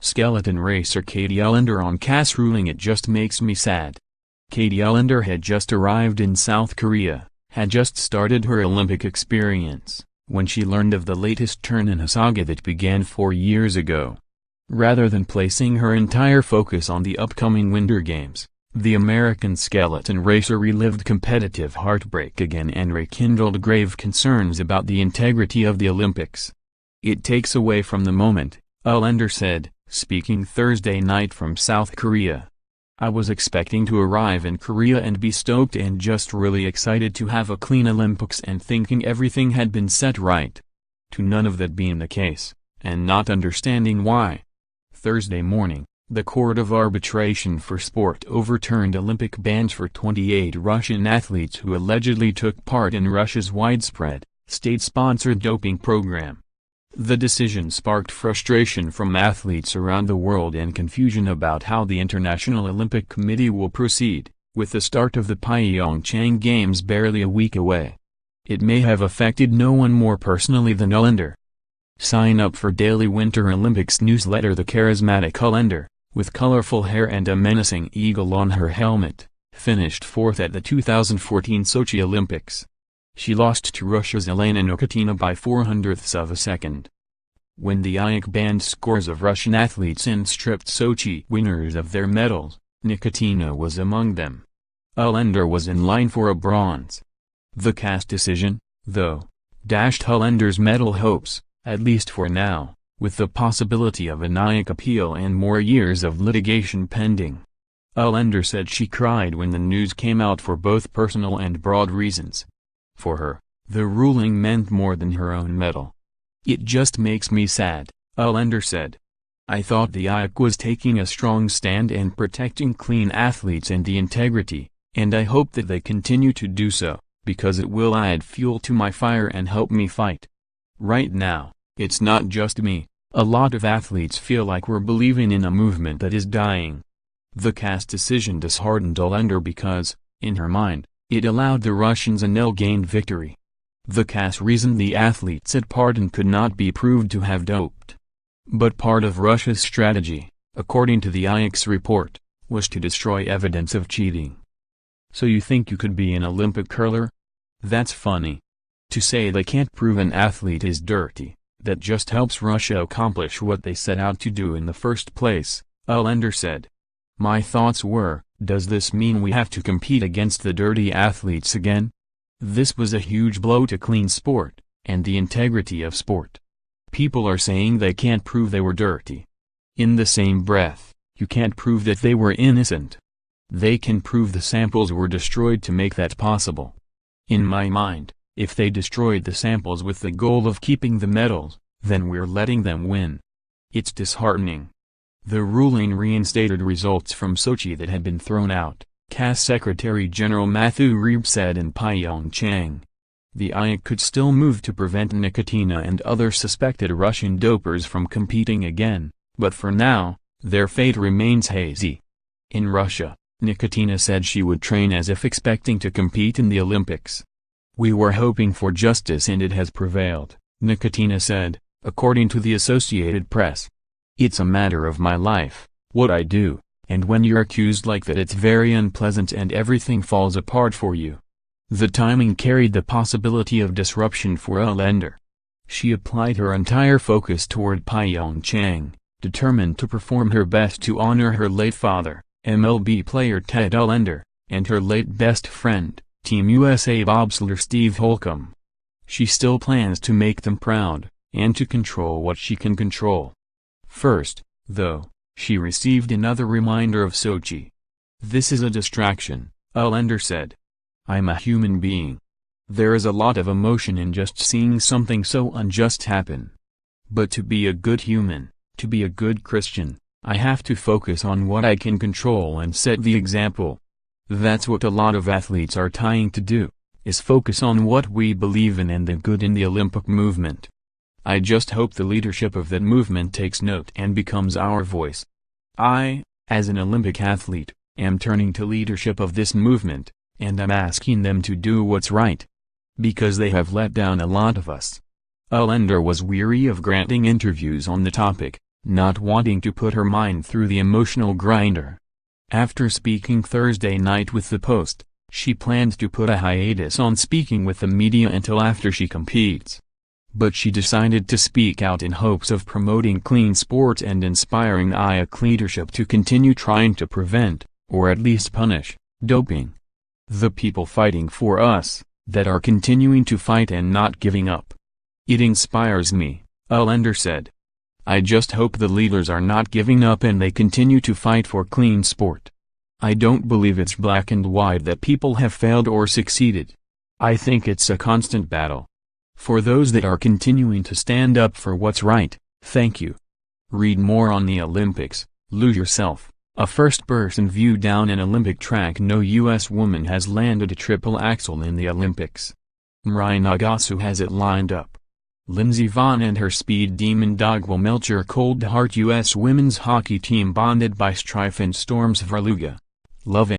Skeleton racer Katie Uhlaender on CAS ruling "It just makes me sad." Katie Uhlaender had just arrived in South Korea, had just started her Olympic experience, when she learned of the latest turn in a saga that began 4 years ago. Rather than placing her entire focus on the upcoming Winter Games, the American skeleton racer relived competitive heartbreak again and rekindled grave concerns about the integrity of the Olympics. "It takes away from the moment," Uhlaender said, speaking Thursday night from South Korea. "I was expecting to arrive in Korea and be stoked and just really excited to have a clean Olympics and thinking everything had been set right. To none of that being the case, and not understanding why." Thursday morning, the Court of Arbitration for Sport overturned Olympic bans for 28 Russian athletes who allegedly took part in Russia's widespread, state-sponsored doping program. The decision sparked frustration from athletes around the world and confusion about how the International Olympic Committee will proceed, with the start of the Pyeongchang Games barely a week away. It may have affected no one more personally than Uhlaender. Sign up for daily Winter Olympics newsletter. The charismatic Uhlaender, with colorful hair and a menacing eagle on her helmet, finished fourth at the 2014 Sochi Olympics. She lost to Russia's Elena Nikitina by 0.04 of a second. When the IOC banned scores of Russian athletes and stripped Sochi winners of their medals, Nikitina was among them. Uhlaender was in line for a bronze. The CAS decision, though, dashed Uhlaender's medal hopes, at least for now, with the possibility of an IOC appeal and more years of litigation pending. Uhlaender said she cried when the news came out for both personal and broad reasons. For her, the ruling meant more than her own medal. "It just makes me sad," Uhlaender said. "I thought the IOC was taking a strong stand and protecting clean athletes and the integrity, and I hope that they continue to do so, because it will add fuel to my fire and help me fight. Right now, it's not just me, a lot of athletes feel like we're believing in a movement that is dying." The CAS decision disheartened Uhlaender because, in her mind, it allowed the Russians a nil-gained victory. The CAS reasoned the athletes at pardon could not be proved to have doped. But part of Russia's strategy, according to the IOC's report, was to destroy evidence of cheating. "So you think you could be an Olympic curler? That's funny. To say they can't prove an athlete is dirty, that just helps Russia accomplish what they set out to do in the first place," Uhlaender said. "My thoughts were, does this mean we have to compete against the dirty athletes again? This was a huge blow to clean sport, and the integrity of sport. People are saying they can't prove they were dirty. In the same breath, you can't prove that they were innocent. They can prove the samples were destroyed to make that possible. In my mind, if they destroyed the samples with the goal of keeping the medals, then we're letting them win. It's disheartening." The ruling reinstated results from Sochi that had been thrown out, CAS Secretary General Matthew Reeb said in Pyeongchang. The IOC could still move to prevent Nikitina and other suspected Russian dopers from competing again, but for now, their fate remains hazy. In Russia, Nikitina said she would train as if expecting to compete in the Olympics. "We were hoping for justice and it has prevailed," Nikitina said, according to the Associated Press. "It's a matter of my life, what I do, and when you're accused like that it's very unpleasant and everything falls apart for you." The timing carried the possibility of disruption for Uhlaender. She applied her entire focus toward Pyeongchang, determined to perform her best to honor her late father, MLB player Ted Uhlaender, and her late best friend, Team USA bobsledder Steve Holcomb. She still plans to make them proud, and to control what she can control. First, though, she received another reminder of Sochi. "This is a distraction," Uhlaender said. "I'm a human being. There is a lot of emotion in just seeing something so unjust happen. But to be a good human, to be a good Christian, I have to focus on what I can control and set the example. That's what a lot of athletes are trying to do, is focus on what we believe in and the good in the Olympic movement. I just hope the leadership of that movement takes note and becomes our voice. I, as an Olympic athlete, am turning to leadership of this movement, and I'm asking them to do what's right. Because they have let down a lot of us. Uhlaender was weary of granting interviews on the topic, not wanting to put her mind through the emotional grinder. After speaking Thursday night with the Post, she planned to put a hiatus on speaking with the media until after she competes. But she decided to speak out in hopes of promoting clean sports and inspiring IAC leadership to continue trying to prevent, or at least punish, doping. The people fighting for us, that are continuing to fight and not giving up. It inspires me, Uhlaender said. I just hope the leaders are not giving up and they continue to fight for clean sport. I don't believe it's black and white that people have failed or succeeded. I think it's a constant battle. For those that are continuing to stand up for what's right, thank you. Read more on the Olympics. Lose yourself. A first-person view down an Olympic track. No U.S. woman has landed a triple axel in the Olympics. Mirai Nagasu has it lined up. Lindsey Vonn and her speed demon Dagwal Melcher. Cold Heart U.S. women's hockey team bonded by strife and storms. Verluga. Love it.